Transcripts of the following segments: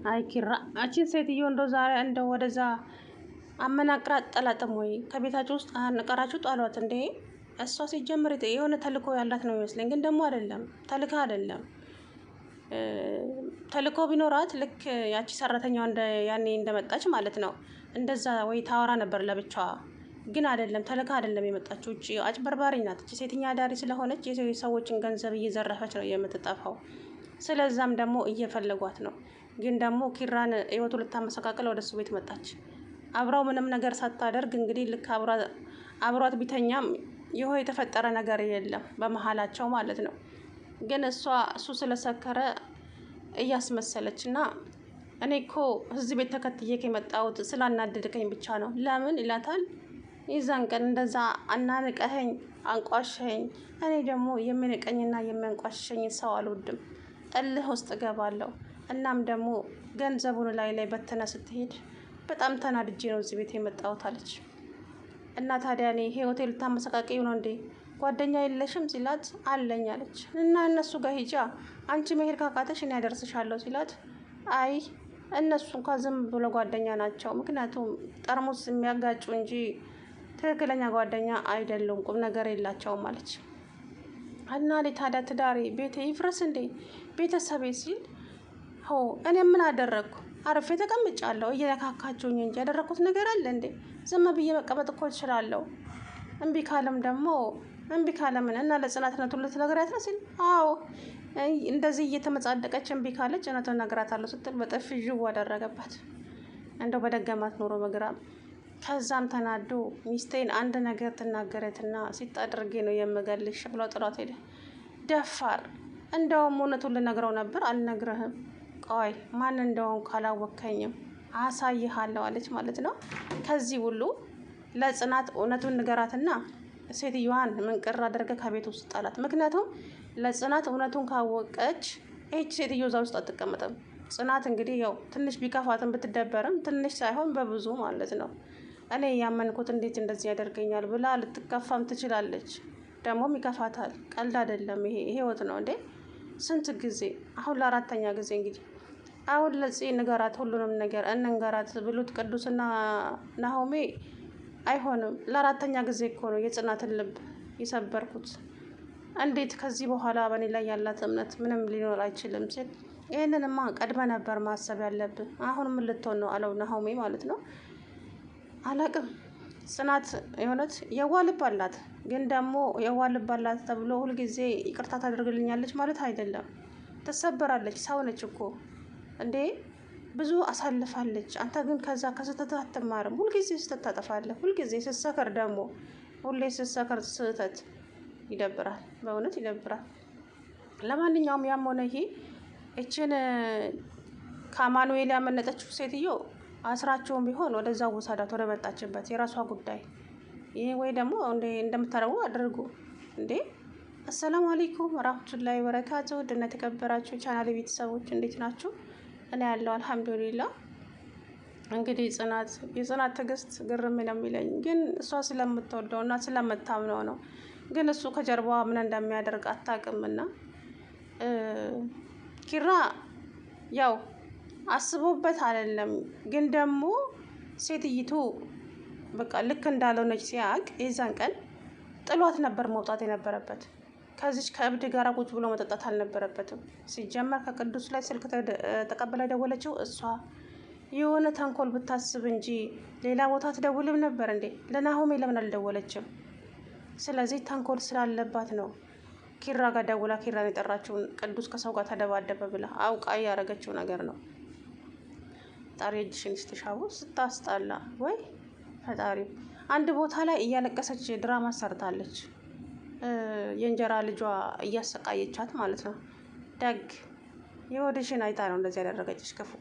አይ ኪራ አቺን ሴትዮ እንደው ዛሬ እንደው ወደዛ አመናቅራት ጠላጥም ወይ ከቤታቸው ውስጥ አንቀራችሁ ጣሏት እንዴ? እሷ ሲጀምር የሆነ ተልእኮ ያላት ነው ይመስለኝ፣ ግን ደግሞ አይደለም፣ ተልካ አይደለም። ተልእኮ ቢኖራት ልክ ያቺ ሰራተኛዋ እንደ ያኔ እንደመጣች ማለት ነው እንደዛ ወይ ታወራ ነበር ለብቻዋ። ግን አይደለም፣ ተልካ አይደለም የመጣችው። እቺ አጭበርባሪ ናት። እቺ ሴተኛ አዳሪ ስለሆነች የሰዎችን ገንዘብ እየዘረፈች ነው የምትጠፋው። ስለዛም ደግሞ እየፈለጓት ነው። ግን ደግሞ ኪራን ህይወቱ ልታመሰቃቅል ወደሱ ቤት መጣች። አብራው ምንም ነገር ሳታደርግ እንግዲህ ልክ አብሯት ቢተኛም ይኸው የተፈጠረ ነገር የለም በመሀላቸው ማለት ነው። ግን እሱ ስለሰከረ እያስመሰለች እና እኔ እኮ እዚህ ቤት ተከትዬ የመጣሁት ስላናደድከኝ ብቻ ነው። ለምን ይላታል። የዛን ቀን እንደዛ አናንቀኸኝ አንቋሸኸኝ። እኔ ደግሞ የሚንቀኝና የሚያንቋሸኝ ሰው አልወድም። እልህ ውስጥ እገባለሁ። እናም ደግሞ ገንዘቡን ላይ በተነ ስትሄድ በጣም ተናድጄ ነው እዚህ ቤት የመጣሁት አለች። እና ታዲያ እኔ ሆቴል ልታመሰቃቂው ነው እንዴ? ጓደኛ የለሽም ሲላት አለኝ አለች። እና እነሱ ጋር ሂጃ፣ አንቺ መሄድ ካቃተሽ እኔ ያደርስሻለሁ ሲላት አይ እነሱ እንኳን ዝም ብሎ ጓደኛ ናቸው፣ ምክንያቱም ጠርሙስ የሚያጋጩ እንጂ ትክክለኛ ጓደኛ አይደሉም፣ ቁም ነገር የላቸውም አለች። እና ታዲያ ትዳሬ ቤቴ ይፍረስ እንዴ ቤተሰቤ ሲል እኔ ምን አደረግኩ? አርፌ ተቀምጫለሁ። እየነካካችሁኝ እንጂ ያደረኩት ነገር አለ እንዴ? ዝም ብዬ መቀመጥ እኮ እችላለሁ። እምቢ ካለምን እና ለጽናትነቱ ልትነግራት ነው ሲል አዎ እንደዚህ እየተመጻደቀች እምቢ ካለች እውነቱን እነግራታለሁ ስትል በጥፊ ዥው አደረገባት። እንደው በደገማት ኖሮ በግራም። ከዛም ተናዶ ሚስቴን አንድ ነገር ትናገረትና ሲጣድርጌ ነው የምገልሽ ብሎ ጥሏት ሄደ። ደፋር። እንደውም እውነቱን ልነግረው ነበር አልነግረህም። ቆይ ማን እንደሆን ካላወከኝም አሳይሃለሁ አለች ማለት ነው። ከዚህ ሁሉ ለጽናት እውነቱን ንገራትና ሴትዮዋን ምንቅር አድርገ ከቤት ውስጥ ጣላት። ምክንያቱም ለጽናት እውነቱን ካወቀች ይህች ሴትዮ እዛ ውስጥ አትቀመጥም። ጽናት እንግዲህ ያው ትንሽ ቢከፋትም ብትደበርም ትንሽ ሳይሆን በብዙ ማለት ነው። እኔ ያመንኩት እንዴት እንደዚህ ያደርገኛል ብላ ልትከፋም ትችላለች። ደግሞም ይከፋታል። ቀልድ አይደለም። ይሄ ህይወት ነው እንዴ? ስንት ጊዜ አሁን ለአራተኛ ጊዜ እንግዲህ አሁን ለጽ ንገራት፣ ሁሉንም ነገር እንንገራት ብሉት ቅዱስና ናሆሜ አይሆንም። ለአራተኛ ጊዜ እኮ ነው የጽናትን ልብ የሰበርኩት። እንዴት ከዚህ በኋላ በእኔ ላይ ያላት እምነት ምንም ሊኖር አይችልም ሲል ይህንንማ ቀድመ ነበር ማሰብ ያለብን። አሁን ምን ልትሆን ነው አለው ናሆሜ ማለት ነው። አላቅም። ጽናት የሆነት የዋህ ልብ አላት። ግን ደግሞ የዋህ ልብ አላት ተብሎ ሁልጊዜ ይቅርታ ታደርግልኛለች ማለት አይደለም። ትሰበራለች። ሰው ነች እኮ እንዴ፣ ብዙ አሳልፋለች። አንተ ግን ከዛ ከስህተት አትማርም። ሁልጊዜ ስህተት ታጠፋለህ። ሁልጊዜ ስትሰከር ደግሞ ሁሌ ስትሰከር ስህተት ይደብራል። በእውነት ይደብራል። ለማንኛውም ያም ሆነ ይሄ እችን ከአማኑኤል ያመነጠችው ሴትዮ አስራቸውን ቢሆን ወደዛ ውሰዳት፣ ወደ መጣችበት የራሷ ጉዳይ። ይህ ወይ ደግሞ እንደምታደርጉ አድርጉ እንዴ። አሰላሙ አለይኩም ወራህመቱላሂ ወበረካቱ። ውድና የተከበራችሁ ቻናል ቤተሰቦች እንዴት ናችሁ? እኔ ያለው አልሐምዱሊላህ። እንግዲህ የጽናት ትዕግስት ግርም ነው የሚለኝ፣ ግን እሷ ስለምትወደው እና ስለምታምነው ነው። ግን እሱ ከጀርባዋ ምን እንደሚያደርግ አታውቅምና ኪራ ያው አስቦበት አይደለም። ግን ደግሞ ሴትይቱ በቃ ልክ እንዳልሆነች ሲያውቅ የዛን ቀን ጥሏት ነበር መውጣት የነበረበት። ከዚች ከእብድ ጋር ቁጭ ብሎ መጠጣት አልነበረበትም። ሲጀመር ከቅዱስ ላይ ስልክ ተቀብላ ደወለችው እሷ። የሆነ ተንኮል ብታስብ እንጂ ሌላ ቦታ ትደውልም ነበር እንዴ? ለናሆሜ ለምን አልደወለችም? ስለዚህ ተንኮል ስላለባት ነው ኪራ ጋር ደውላ ኪራን የጠራችውን ቅዱስ ከሰው ጋር ተደባደበ ብላ አውቃ ያደረገችው ነገር ነው። ፈጣሪ እጅሽን ይስጥሻው። ስታስጣላ ወይ ፈጣሪ። አንድ ቦታ ላይ እያለቀሰች ድራማ ሰርታለች። የእንጀራ ልጇ እያሰቃየቻት ማለት ነው። ደግ የወደሽን አይታ ነው እንደዚህ ያደረገችሽ ክፉ።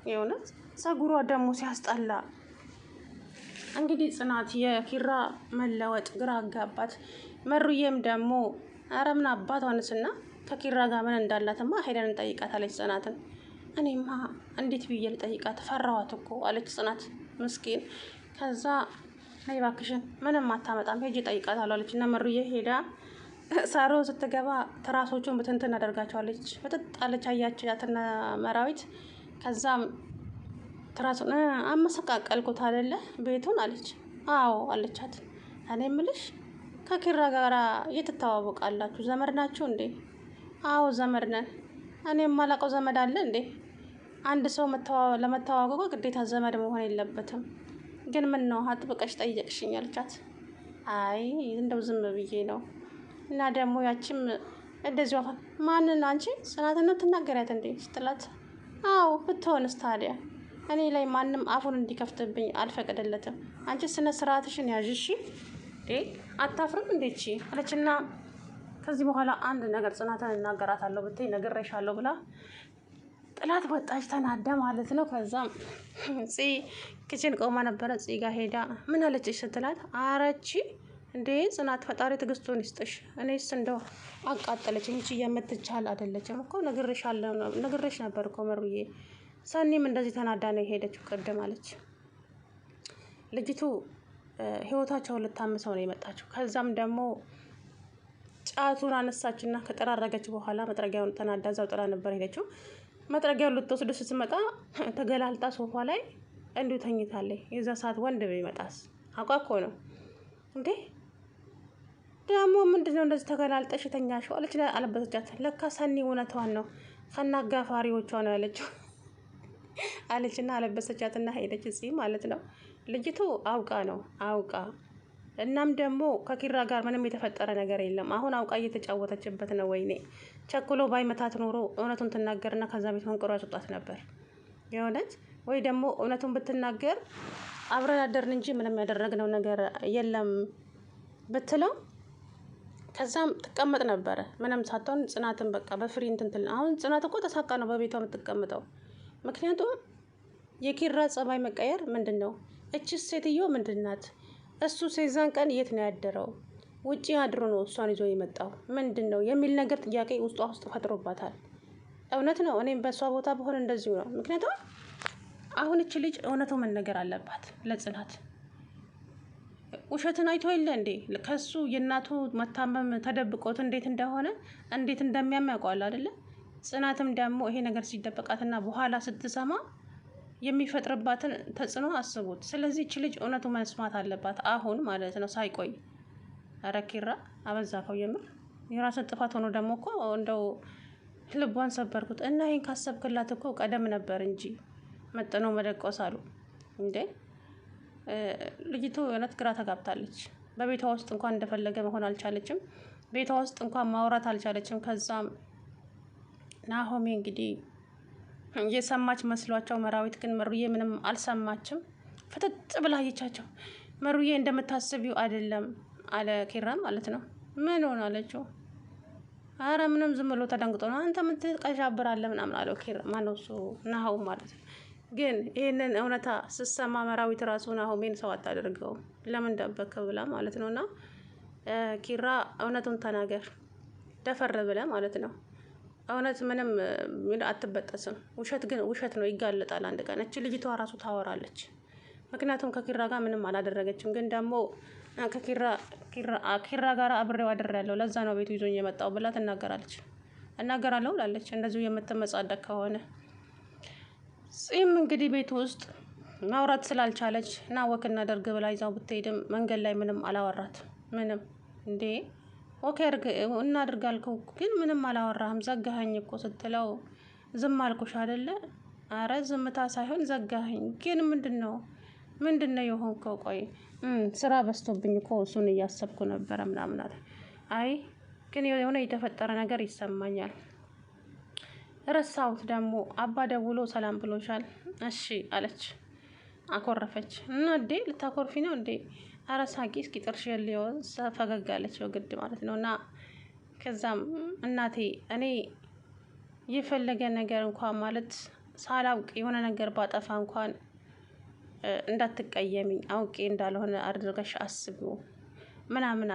የእውነት ጸጉሯ ደግሞ ሲያስጠላ። እንግዲህ ጽናት የኪራ መለወጥ ግራ አጋባት። መሩዬም ደግሞ ኧረ ምን አባቷንስና ከኪራ ጋር ምን እንዳላትማ ሄደን እንጠይቃታለች ጽናትን። እኔማ እንዴት ብዬ ልጠይቃት ፈራኋት እኮ አለች ጽናት ምስኪን። ከዛ ነይ እባክሽን ምንም አታመጣም ሄጄ እጠይቃታለሁ አለች እና መሩዬ ሄዳ ሳሮን ስትገባ ትራሶቹን ብትንትን አደርጋቸዋለች። በጥጣለች አያቻትና መራዊት ከዛም ትራሱን አመሰቃቀልኩት አይደለ ቤቱን አለች። አዎ አለቻት። እኔ እምልሽ ከኪራ ጋራ እየተተዋወቃላችሁ ዘመድ ናችሁ እንዴ? አዎ ዘመድ ነን። እኔ የማላውቀው ዘመድ አለ እንዴ? አንድ ሰው ለመተዋወቁ ግዴታ ዘመድ መሆን የለበትም። ግን ምን ነው አጥብቀሽ ጠየቅሽኝ አለቻት። አይ እንደው ዝም ብዬ ነው። እና ደግሞ ያቺም እንደዚሁ ማንን አንቺ ጽናትን ነው ትናገሪያት እንዴ ስትላት፣ አዎ ብትሆንስ ታዲያ እኔ ላይ ማንም አፉን እንዲከፍትብኝ አልፈቀደለትም። አንቺ ስነ ስርዓትሽን ያዥ እሺ አታፍርም እንዴቺ አለችና ከዚህ በኋላ አንድ ነገር ጽናትን እናገራታለሁ ብትይ ነግሬሻለሁ ብላ ጥላት ወጣች። ተናዳ ማለት ነው። ከዛም ኪችን ቆማ ነበረ። ጋር ሄዳ ምን አለችሽ ስትላት፣ አረቺ እንዴ ጽናት ፈጣሪ ትዕግስቱን ይስጥሽ። እኔስ እንደው አቃጠለች እንጂ የምትቻል አይደለችም እኮ ነግሬሽ ነበር እኮ መሩዬ። ሰኒም እንደዚህ ተናዳ ነው የሄደችው ቅድም አለች። ልጅቱ ህይወታቸውን ልታምሰው ነው የመጣችው። ከዛም ደግሞ ጫቱን አነሳችና ከጠራረገች በኋላ መጥረጊያውን ተናዳ እዛው ጥላ ነበር ሄደችው። መጥረጊያውን ልትወስድ ስትመጣ ተገላልጣ ሶፋ ላይ እንዲሁ ተኝታለች። የዛ ሰዓት ወንድ ቢመጣስ አቋኮ ነው እንዴ ደግሞ ምንድነው እንደዚህ ተገላልጠሽ የተኛሽው አለች። አለበሰቻት። ለካ ሰኒ እውነቷን ነው ከናጋፋሪዎቿ ነው ያለችው አለችና አለበሰቻትና ሄደች። እዚህ ማለት ነው ልጅቱ አውቃ እናም ደግሞ ከኪራ ጋር ምንም የተፈጠረ ነገር የለም። አሁን አውቃ እየተጫወተችበት ነው። ወይኔ ቸኩሎ ባይመታት ኖሮ እውነቱን ትናገርና ከዛ ቤት መንቅሮ ያስወጣት ነበር የእውነት። ወይ ደግሞ እውነቱን ብትናገር አብረን ያደርን እንጂ ምንም ያደረግነው ነገር የለም ብትለው ከዛም ትቀመጥ ነበረ ምንም ሳትሆን። ጽናትን በቃ በፍሪ እንትን አሁን ጽናት እኮ ተሳቃ ነው በቤቷ የምትቀምጠው። ምክንያቱም የኪራ ጸባይ መቀየር ምንድን ነው? እችስ ሴትዮ ምንድን ናት? እሱ ሴዛን ቀን የት ነው ያደረው? ውጪ አድሮ ነው እሷን ይዞ የመጣው ምንድን ነው የሚል ነገር ጥያቄ ውስጧ ውስጥ ፈጥሮባታል። እውነት ነው። እኔም በእሷ ቦታ በሆነ እንደዚሁ ነው። ምክንያቱም አሁን እች ልጅ እውነቱ መነገር አለባት ለጽናት። ውሸትን አይቶ የለ እንዴ ከሱ የእናቱ መታመም ተደብቆት እንዴት እንደሆነ እንዴት እንደሚያም ያውቀዋል አይደለ? ጽናትም ደግሞ ይሄ ነገር ሲደበቃትና በኋላ ስትሰማ የሚፈጥርባትን ተጽዕኖ አስቡት። ስለዚህ እች ልጅ እውነቱ መስማት አለባት አሁን ማለት ነው ሳይቆይ። ኧረ ኪራ አበዛከው የምር። የራስን ጥፋት ሆኖ ደግሞ እኮ እንደው ልቧን ሰበርኩት እና ይሄን ካሰብክላት እኮ ቀደም ነበር እንጂ መጥኖ መደቆስ አሉ እንዴ። ልጅቱ እውነት ግራ ተጋብታለች። በቤቷ ውስጥ እንኳን እንደፈለገ መሆን አልቻለችም። ቤቷ ውስጥ እንኳን ማውራት አልቻለችም። ከዛም ናሆሜ እንግዲህ እየሰማች መስሏቸው መራዊት ግን መሩዬ ምንም አልሰማችም። ፍጥጥ ብላ አየቻቸው። መሩዬ እንደምታስቢው አይደለም አለ ኪራ ማለት ነው። ምን ሆነ አለችው። አረ ምንም ዝም ብሎ ተደንግጦ ነው። አንተ ምን ትቀዣብራለህ ምናምን አለው ኪራ ማነው እሱ ናሆም ማለት ነው። ግን ይህንን እውነታ ስትሰማ መራዊት ራሱ ናሆሜን ሰው አታደርገውም ለምን ደበከ ብላ ማለት ነው። እና ኪራ እውነቱን ተናገር ደፈር ብለ ማለት ነው። እውነት ምንም አትበጠስም። ውሸት ግን ውሸት ነው፣ ይጋለጣል አንድ ቀን። እቺ ልጅቷ ራሱ ታወራለች። ምክንያቱም ከኪራ ጋር ምንም አላደረገችም። ግን ደግሞ ኪራ ጋር አብሬው አድሬያለሁ ለዛ ነው ቤቱ ይዞኝ የመጣው ብላ ትናገራለች። እናገራለሁ ብላለች እንደዚሁ የምትመጻደቅ ከሆነ። ጺም እንግዲህ ቤት ውስጥ ማውራት ስላልቻለች እና ወክ እናደርግ ብላ ይዛው ብትሄድም መንገድ ላይ ምንም አላወራት። ምንም እንዴ ኦኬ እናድርግ አልከው ግን ምንም አላወራህም ዘጋኸኝ እኮ ስትለው ዝም አልኩሽ አይደለ? አረ ዝምታ ሳይሆን ዘጋኸኝ። ግን ምንድነው የሆንከው? ቆይ ስራ በዝቶብኝ እኮ እሱን እያሰብኩ ነበረ ምናምን አለ። አይ ግን የሆነ የተፈጠረ ነገር ይሰማኛል። ረሳሁት ደግሞ አባ ደውሎ ሰላም ብሎሻል? እሺ አለች። አኮረፈች እና እንዴ ልታኮርፊ ነው እንዴ? አረ ሳቂ እስኪ ጥርሽ የለው ፈገግ አለች በግድ ማለት ነው። እና ከዛም እናቴ እኔ የፈለገ ነገር እንኳን ማለት ሳላውቅ የሆነ ነገር ባጠፋ እንኳን እንዳትቀየሚኝ አውቄ እንዳልሆነ አድርገሽ አስቢው ምናምን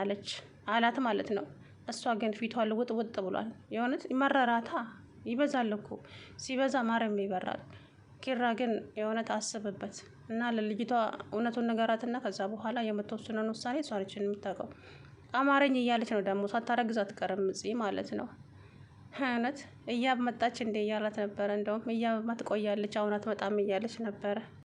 አላት ማለት ነው። እሷ ግን ፊቷ ልውጥ ውጥ ብሏል። የሆነት መረራታ ይበዛል እኮ ሲበዛ ማረም ይበራል። ኪራ ግን የእውነት አስብበት እና ለልጅቷ እውነቱን ነገራትና ከዛ በኋላ የምትወስነውን ውሳኔ እሷ ነች የምታውቀው። አማረኝ እያለች ነው ደግሞ ሳታረግዝ አትቀርም ማለት ነው። እውነት እያብ መጣች እንዴ እያላት ነበረ። እንደውም እያብማ ትቆያለች አሁን አትመጣም እያለች ነበረ።